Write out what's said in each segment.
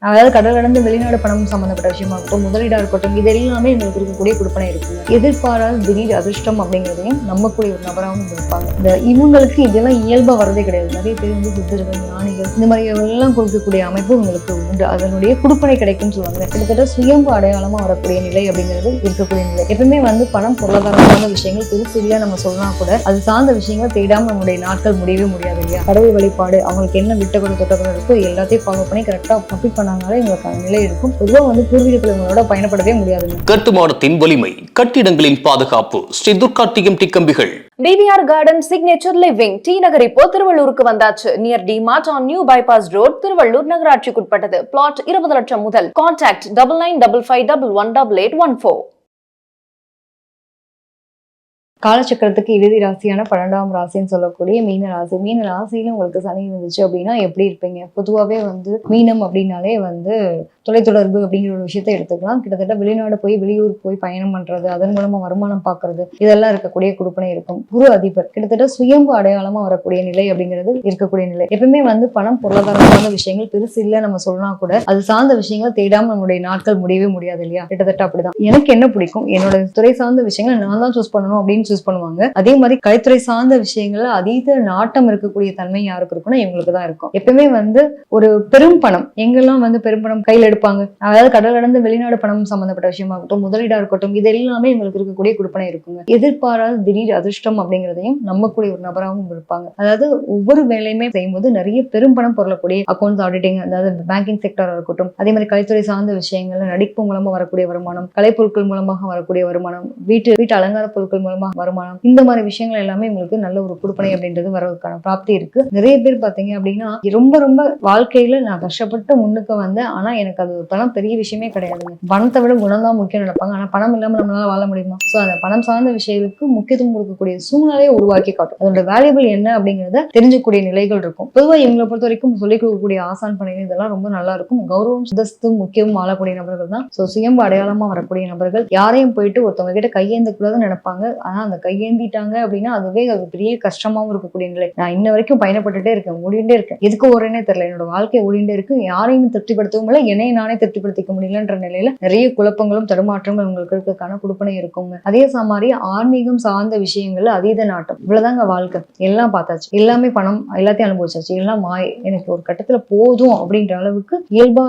அதாவது கடல் கடந்து வெளிநாடு பணம் சம்பந்தப்பட்ட விஷயமா இருக்கட்டும், முதலீடா இருக்கட்டும், இது எல்லாமே எங்களுக்கு இருக்கக்கூடிய கொடுப்பனை இருக்குங்க. எதிர்பாராத திடீர் அதிர்ஷ்டம் அப்படிங்கிறதையும் நம்பக்கூடிய ஒரு நபராகவும் இருப்பாங்க. இவங்களுக்கு இதெல்லாம் இயல்பா வரதே கிடையாது. நிறைய பேர் சித்தர்கள், ஞானிகள் இந்த மாதிரி எல்லாம் கொடுக்கக்கூடிய அமைப்பு உங்களுக்கு உண்டு. அதனுடைய கொடுப்பனை கிடைக்கும்னு சொல்லுவாங்க. கிட்டத்தட்ட சுயம்பு அடையாளமா வரக்கூடிய நிலை அப்படிங்கிறது இருக்கக்கூடிய நிலை. எப்பவுமே பணம் பொருளாதாரமான விஷயங்கள் பெருசு இல்லையா நம்ம சொல்லலாம் கூட, அது சார்ந்த விஷயங்கள் தேடாம நம்முடைய நாட்கள் முடியவே முடியாது இல்லையா. கடவுள் வழிபாடு, அவங்களுக்கு என்ன விட்டக்கூட தொட்டக்கூட இருக்கோ எல்லாத்தையும் ஃபாலோ பண்ணி கரெக்டா கம்ப்ளீட் பண்ணாங்களே எங்களுக்கான நிலை இருக்கும். பொதுவாக பூர்வீகத்தில் இவங்களோட பயணப்படவே முடியாது. கட்டுமானத்தின் வலிமை, கட்டிடங்களின் பாதுகாப்பு. ஸ்ரீ துர்கா டிஎம்டி கம்பிகள். BVR Garden Signature Living T Nagar இப்போ திருவள்ளூருக்கு வந்தாச்சு. Near D Mart on new bypass road, Tiruvallur நகராட்சிக்குட்பட்டது. பிளாட் 20 லட்சம் முதல். கான்டாக்ட் 9955511814. காலச்சக்கரத்துக்கு இறுதி ராசியான 12ஆம் ராசின்னு சொல்லக்கூடிய மீன ராசி. மீன ராசியில உங்களுக்கு சனி இருந்துச்சு அப்படின்னா எப்படி இருப்பீங்க? பொதுவாகவே மீனம் அப்படின்னாலே தொலைத்தொடர்பு அப்படிங்கிற ஒரு விஷயத்த எடுத்துக்கலாம். கிட்டத்தட்ட வெளிநாடு போய் வெளியூர் போய் பயணம் பண்றது, அதன் மூலமா வருமானம் பார்க்கறது, இதெல்லாம் இருக்கக்கூடிய கொடுப்பனை இருக்கும். குரு அதிபர் கிட்டத்தட்ட சுயம்பு அடையாளமா வரக்கூடிய நிலை அப்படிங்கிறது இருக்கக்கூடிய நிலை. எப்பவுமே பணம் பொருளாதாரமான விஷயங்கள் பெருசு இல்லை நம்ம சொல்லலாம் கூட, அது சார்ந்த விஷயங்கள் தேடாம நம்மளுடைய நாட்கள் முடியவே முடியாது இல்லையா. கிட்டத்தட்ட அப்படிதான். எனக்கு என்ன பிடிக்கும், என்னோட துறை சார்ந்த விஷயங்கள் நான் தான் சூஸ் பண்ணணும் அப்படின்னு சூஸ் பண்ணுவாங்க. அதே மாதிரி கலைத்துறை சார்ந்த விஷயங்கள்ல அதீத நாட்டம் இருக்கக்கூடிய தன்மை யாருக்கு இருக்குன்னா இவங்களுக்கு தான் இருக்கும். எப்பவுமே ஒரு பெரும் பணம் எங்கெல்லாம் பெரும் பணம் கையில் எடுப்பாங்க. அதாவது கடல் கடந்து வெளிநாடு பணம் சம்பந்தப்பட்ட விஷயமா இருக்கட்டும், முதலீடா இருக்கட்டும், இது எல்லாமே எங்களுக்கு இருக்கக்கூடிய கொடுப்பனை இருக்குங்க. எதிர்பாராத திடீர் அதிர்ஷ்டம் அப்படிங்கிறதையும் நம்பக்கூடிய ஒரு நபராகவும் இருப்பாங்க. அதாவது ஒவ்வொரு வேலையுமே செய்யும்போது நிறைய பெரும் பணம் பொருளக்கூடிய அக்கௌண்ட்ஸ் ஆடிட்டிங், அதாவது பேங்கிங் செக்டரா இருக்கட்டும், அதே மாதிரி கலைத்துறை சார்ந்த விஷயங்கள்ல நடிப்பு மூலமா வரக்கூடிய வருமானம், கலைப்பொருட்கள் மூலமாக வரக்கூடிய வருமானம், வீட்டு அலங்கார பொருட்கள் மூலமாக வருமானம், இந்த மாதிரி விஷயங்கள் எல்லாமே உங்களுக்கு நல்ல ஒரு கொடுப்பனை அப்படின்றது வரதுக்கான பிராப்தி இருக்கு. நிறைய பேர் பாத்தீங்க அப்படின்னா ரொம்ப ரொம்ப வாழ்க்கையில நான் கஷ்டப்பட்டு முன்னுக்கு வந்தேன், ஆனா எனக்கு அது பணம் பெரிய விஷயமே கிடையாதுங்க. பணத்தை விட குணம் தான் முக்கியம் நினைப்பாங்க. ஆனா பணம் இல்லாம நம்மளால வாழ முடியுமா? சோ அந்த பணம் சார்ந்த விஷயங்களுக்கு முக்கியத்துவம் கொடுக்கக்கூடிய சூழ்நிலையை உருவாக்கி காட்டும். அதோட வேல்யூபிள் என்ன அப்படிங்கிறத தெரிஞ்சக்கூடிய நிலைகள் இருக்கும். பொதுவாக இவங்களை பொறுத்த வரைக்கும் சொல்லிக் கொடுக்கக்கூடிய ஆசான் பணிகள் இதெல்லாம் ரொம்ப நல்லா இருக்கும். கௌரவம் சுதஸ்து முக்கியம் ஆளக்கூடிய நபர்கள் தான். சோ சுயம்பு அடையாளமா வரக்கூடிய நபர்கள். யாரையும் போயிட்டு ஒருத்தவங்க கிட்ட கையேந்த கூடாதுன்னு நினைப்பாங்க. ஆனா அந்த கையேந்திட்டாங்க அப்படின்னா அதுவே அது பெரிய கஷ்டமாவும் இருக்கக்கூடிய நிலை. நான் இன்ன வரைக்கும் பயணப்பட்டுட்டே இருக்கேன், ஓடிண்டே இருக்கேன். எதுக்கு ஓடுறேனே தெரியல. என்னோட வாழ்க்கை ஓடிண்டே இருக்கு. யாரையும் திருப்திப்படுத்தவும் இல்லை, என்னை நானே திருப்திப்படுத்திக்க முடியலன்ற நிலையில நிறைய குழப்பங்களும் தடுமாற்றங்களும் உங்களுக்கு இருக்கிறதுக்கான கொடுப்பனை இருக்குங்க. அதே மாதிரி ஆன்மீகம் சார்ந்த விஷயங்கள்ல அதீத நாட்டம். இவ்வளவுதாங்க வாழ்க்கை. எல்லாம் பார்த்தாச்சு, எல்லாமே பணம், எல்லாத்தையும் அனுபவிச்சாச்சு, எல்லாம் மாய். எனக்கு ஒரு கட்டத்துல போதும் அப்படின்ற அளவுக்கு இயல்பா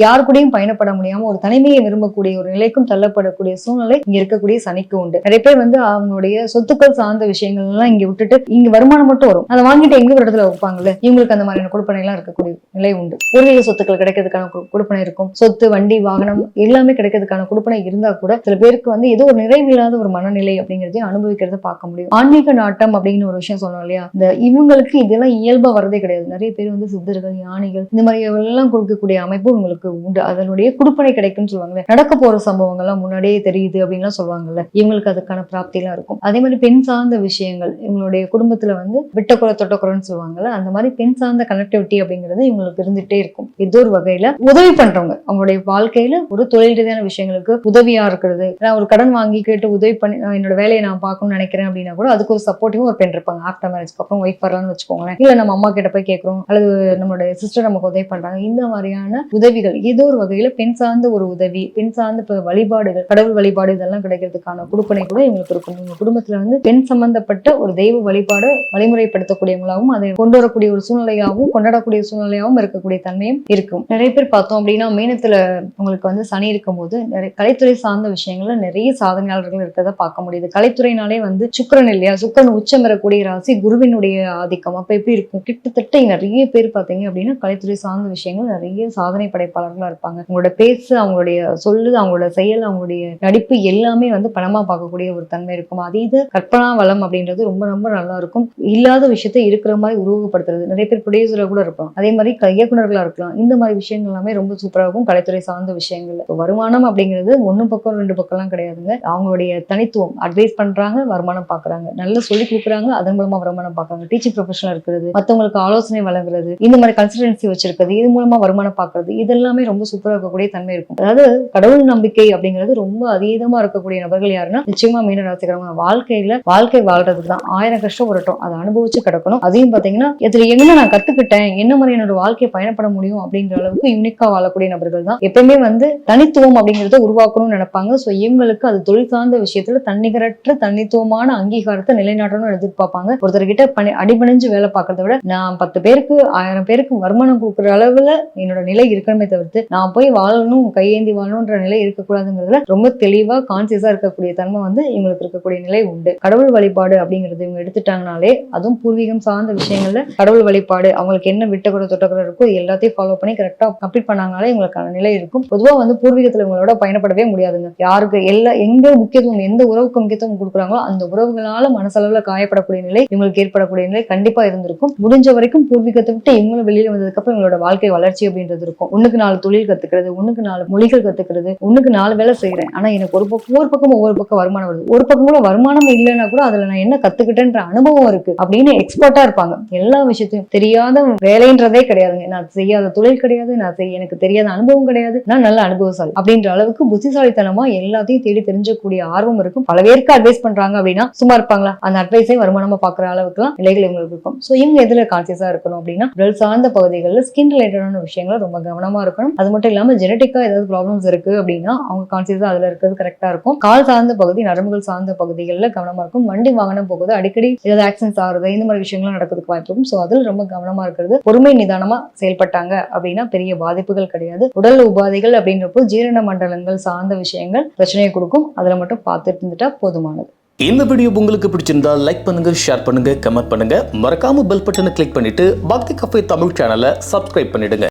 யாரு கூடயும் பயணப்பட முடியாம ஒரு தனிமையை விரும்பக்கூடிய ஒரு நிலைக்கும் தள்ளப்படக்கூடிய சூழ்நிலை இங்க இருக்கக்கூடிய சனிக்கு உண்டு. நிறைய பேர் அவங்களுடைய சொத்துக்கள் சார்ந்த விஷயங்கள் எல்லாம் இங்க விட்டுட்டு இங்க வருமானம் மட்டும் வரும், அதை வாங்கிட்டு எங்க ஒரு இடத்துல வைப்பாங்கல்ல, இவங்களுக்கு அந்த மாதிரியான கொடுப்பனை எல்லாம் இருக்கக்கூடிய நிலை உண்டு. பூர்வீக சொத்துக்கள் கிடைக்கிறதுக்கான கொடுப்பனை இருக்கும். சொத்து, வண்டி, வாகனம் எல்லாமே கிடைக்கிறதுக்கான கொடுப்பனை இருந்தா கூட சில பேருக்கு ஏதோ ஒரு நிறைவில்லாத ஒரு மனநிலை அப்படிங்கறதையும் அனுபவிக்கிறத பார்க்க முடியும். ஆன்மீக நாட்டம் அப்படின்னு ஒரு விஷயம் சொன்னோம் இல்லையா, இவங்களுக்கு இதெல்லாம் இயல்பா வரதே கிடையாது. நிறைய பேர் சித்தர்கள், ஞானிகள் இந்த மாதிரி எல்லாம் கொடுக்கக்கூடிய அமைப்பு உங்களுக்கு உண்டு. அதனுடைய கொடுப்பனை கிடைக்கும்னு சொல்லுவாங்கல்ல. நடக்க போற சம்பவங்கள்லாம் முன்னாடியே தெரியுது அப்படின்லாம் சொல்லுவாங்கல்ல, இவங்களுக்கு அதுக்கான பிராப்தி எல்லாம் இருக்கும். அதே மாதிரி பெண் சார்ந்த விஷயங்கள் இவங்களுடைய குடும்பத்துல விட்டக்குறை தொட்டக்குறைன்னு சொல்லுவாங்கல்ல, அந்த மாதிரி பெண் சார்ந்த கனெக்டிவிட்டி அப்படிங்கிறது இவங்களுக்கு இருந்துட்டே இருக்கும். ஏதோ ஒரு வகையில உதவி பண்றவங்க அவங்களுடைய வாழ்க்கையில ஒரு தொழில் ரீதியான விஷயங்களுக்கு உதவியா இருக்கிறது. நான் ஒரு கடன் வாங்கி கேட்டு உதவி பண்ணி என்னோட வேலையை நான் பார்க்கணும்னு நினைக்கிறேன் அப்படின்னா கூட அதுக்கு ஒரு சப்போர்ட்டிவா ஒரு பெண் இருப்பாங்க. ஆஃப்டர் மேரேஜ்க்கு அப்புறம் ஒய்ஃப் வரலாம்னு வச்சுக்கோங்களேன், இல்ல நம்ம அம்மா கிட்ட போய் கேட்கிறோம் அல்லது நம்மளுடைய சிஸ்டர் நமக்கு உதவி பண்றாங்க, இந்த மாதிரியான உதவிகள் ஏதோ ஒரு வகையில பெண் சார்ந்த ஒரு உதவி, பெண் சார்ந்த வழிபாடுகள், கடவுள் வழிபாடு இதெல்லாம் கிடைக்கிறதுக்கான கொடுப்பனை கூட இவங்களுக்கு இருக்கும். உங்க குடும்பத்துல பெண் சம்பந்தப்பட்ட ஒரு தெய்வ வழிபாடு வழிமுறைப்படுத்தக்கூடியவங்களாகவும் அதை கொண்டு வரக்கூடிய ஒரு சூழ்நிலையாகவும் கொண்டாடக்கூடிய சூழ்நிலையாகவும் இருக்கக்கூடிய தன்மையும் இருக்கும். நிறைய பேர் பார்த்தோம் அப்படின்னா மீனத்துல உங்களுக்கு சனி இருக்கும் போது நிறைய கலைத்துறை சார்ந்த விஷயங்கள்ல நிறைய சாதனையாளர்கள் இருக்கிறத பார்க்க முடியுது. கலைத்துறையினாலே சுக்கிரன் இல்லையா, சுக்கிரன் உச்சம் பெறக்கூடிய ராசி, குருவினுடைய ஆதிக்கம். அப்ப எப்படி இருக்கும்? கிட்டத்தட்ட நிறைய பேர் பார்த்தீங்க அப்படின்னா கலைத்துறை சார்ந்த விஷயங்கள் நிறைய சாதனை படைப்பாளர்களா இருப்பாங்க. அவங்களோட பேசு, அவங்களுடைய சொல்லு, அவங்களோட செயல், அவங்களுடைய நடிப்பு எல்லாமே பணமா பார்க்கக்கூடிய ஒரு தன்மை இருக்கும். அதீத கற்பனா வளம் அப்படின்றது ரொம்ப ரொம்ப நல்லா இருக்கும். இல்லாத விஷயத்த இருக்கிற மாதிரி உருவகப்படுத்துறது. நிறைய பேர் ப்ரொடியூசரா கூட இருப்பாங்க, அதே மாதிரி இயக்குநர்களா இருக்கலாம். இந்த மாதிரி விஷயங்கள் எல்லாமே ரொம்ப சூப்பரா இருக்கும் கலைத்துறை சார்ந்த விஷயங்கள். வருமானம் அப்படிங்கிறது ஒன்னு பக்கம் ரெண்டு பக்கம்லாம் கிடையாதுங்க. அவங்களுடைய தனித்துவம், அட்வைஸ் பண்றாங்க, வருமானம் பாக்குறாங்க, நல்லா சொல்லி கொடுக்குறாங்க, அதன் மூலமா வருமானம் பாக்குறாங்க. டீச்சிங் ப்ரொஃபஷனல் இருக்கிறது, மத்தவங்களுக்கு ஆலோசனை வழங்குறது, இந்த மாதிரி கன்சல்டன்சி வச்சிருக்கிறது, இது மூலமா வருமானம் பாக்குறது, இதெல்லாமே ரொம்ப சூப்பரா இருக்கக்கூடிய தன்மை இருக்கும். அதாவது கடவுள் நம்பிக்கை அப்படிங்கிறது ரொம்ப அதீதமா இருக்கக்கூடிய நபர்கள் யாருன்னா நிச்சயமா மீன ராசிக்காரங்க. வாழ்க்கை வாழ்றதுக்கு தான் 1000 கஷ்டம் வரட்டும், அதை அனுபவிச்சு கிடக்கணும். அதையும் பாத்தீங்கன்னா இதுல என்ன நான் கத்துக்கிட்டேன், என்ன மாதிரி என்னோட வாழ்க்கையை பயணப்பட முடியும் அப்படிங்கிற அளவுக்கு யூனிக்கா வாழக்கூடிய சொல்லக்கூடிய நபர்கள் தான் எப்பயுமே வந்து தனித்துவம் அப்படிங்கறத உருவாக்கணும்னு நினைப்பாங்க. ஸோ இவங்களுக்கு அது தொழில் சார்ந்த விஷயத்துல தன்னிகரற்ற தனித்துவமான அங்கீகாரத்தை நிலைநாட்டணும்னு எதிர்பார்ப்பாங்க. ஒருத்தர்கிட்ட அடிபணிஞ்சு வேலை பார்க்கறத விட நான் 10 பேருக்கு 1000 பேருக்கு வருமானம் கொடுக்குற அளவுல என்னோட நிலை இருக்கணுமே தவிர்த்து நான் போய் வாழணும் கையேந்தி வாழணும்ன்ற நிலை இருக்கக்கூடாதுங்கிறதுல ரொம்ப தெளிவா கான்சியஸா இருக்கக்கூடிய தன்மை வந்து இவங்களுக்கு இருக்கக்கூடிய நிலை உண்டு. கடவுள் வழிபாடு அப்படிங்கிறது இவங்க எடுத்துட்டாங்கனாலே, அதுவும் பூர்வீகம் சார்ந்த விஷயங்கள்ல கடவுள் வழிபாடு அவங்களுக்கு என்ன விட்டக்குறை தொட்டக்குறை இருக்கோ எல்லாத்தையும் ஃபாலோ பண்ணி கரெக்டா கம்ப்ளீட் பண்ணாங்கனாலே இவங்களுக்கான நிலை இருக்கும். பொதுவா வந்து பூர்வீகத்துல இவங்களோட பயணப்படவே முடியாதுங்க. யாருக்கு எங்க முக்கியத்துவம் எந்த உறவுக்கு முக்கியத்துவம் கொடுக்குறாங்களோ அந்த உறவுகளால மனசளவுல காயப்படக்கூடிய நிலை இவங்களுக்கு ஏற்படக்கூடிய நிலை கண்டிப்பா இருந்திருக்கும். முடிஞ்ச வரைக்கும் பூர்வீகத்தை விட்டு இவங்களும் வெளியில வந்ததுக்கு அப்புறம் இவங்களோட வாழ்க்கை வளர்ச்சி அப்படின்றது இருக்கும். 1க்கு 4 தொழில் கத்துக்கிறது, 1க்கு 4 மொழிகள் கத்துக்கிறது, 1க்கு 4 வேலை செய்யறேன். ஆனா எனக்கு ஒவ்வொரு பக்கம் ஒவ்வொரு பக்கம் வருமானம் வருது. ஒரு பக்கம் கூட வருமானம் இல்லைன்னா கூட அதுல நான் என்ன கத்துக்கிட்டேன்ற அனுபவம் இருக்கு அப்படின்னு எக்ஸ்பர்ட்டா இருப்பாங்க. எல்லா விஷயத்தையும் தெரியாத வேலைன்றதே கிடையாதுங்க. நான் செய்யாத தொழில் கிடையாது, எனக்கு தெரியாத அனுபவம் கிடையாது, நான் நல்ல அனுபவசாலி அப்படின்ற அளவுக்கு புத்திசாலித்தனமா எல்லாத்தையும் தேடி தெரிஞ்சக்கூடிய ஆர்வம் இருக்கும். பல பேருக்கு அட்வைஸ் பண்றாங்க அப்படின்னா சும்மா இருப்பாங்களா? அந்த அட்வைஸை வருமானமா பாக்குற அளவுக்கு எல்லாம் நிலைகள் இவங்களுக்கு இருக்கும். சோ இவங்க எதுல கான்சியஸா இருக்கணும் அப்படின்னா, உடல் சார்ந்த பகுதிகளில் ஸ்கின் ரிலேட்டடான விஷயங்களை ரொம்ப கவனமா இருக்கணும். அது மட்டும் இல்லாம ஜெனட்டிக்கா ஏதாவது ப்ராப்ளம்ஸ் இருக்கு அப்படின்னா அவங்க கான்சியஸா அதுல இருக்கிறது கரெக்டா இருக்கும். கால் சார்ந்த பகுதி, நரம்புகள் சார்ந்த பகுதிகளில் கவனமா இருக்கும். வண்டி வாகனம் போகுது, அடிக்கடி ஏதாவது ஆக்சிடென்ட்ஸ் ஆகுது, இந்த மாதிரி விஷயங்களும் நடக்கிறதுக்கு வாய்ப்பு இருக்கும். சோ அதில் ரொம்ப கவனமா இருக்கிறது. பொறுமை நிதானமா செயல்பட்டாங்க அப்படின்னா பெரிய பாதிப்புகள் கிடையாது. உடல் உபாதைகள் அப்படின்றப்போ ஜீரண மண்டலங்கள் சார்ந்த விஷயங்கள் பிரச்சனையை கொடுக்கும். அதுல மட்டும் பார்த்துட்டு இருந்துட்டா போதுமானது. இந்த வீடியோ உங்களுக்கு பிடிச்சிருந்தா லைக் பண்ணுங்க, ஷேர் பண்ணுங்க, கமெண்ட் பண்ணுங்க. மறக்காம பெல் பட்டனை கிளிக் பண்ணிட்டு பக்தி கஃபே தமிழ் சேனலை சப்ஸ்கிரைப் பண்ணிடுங்க.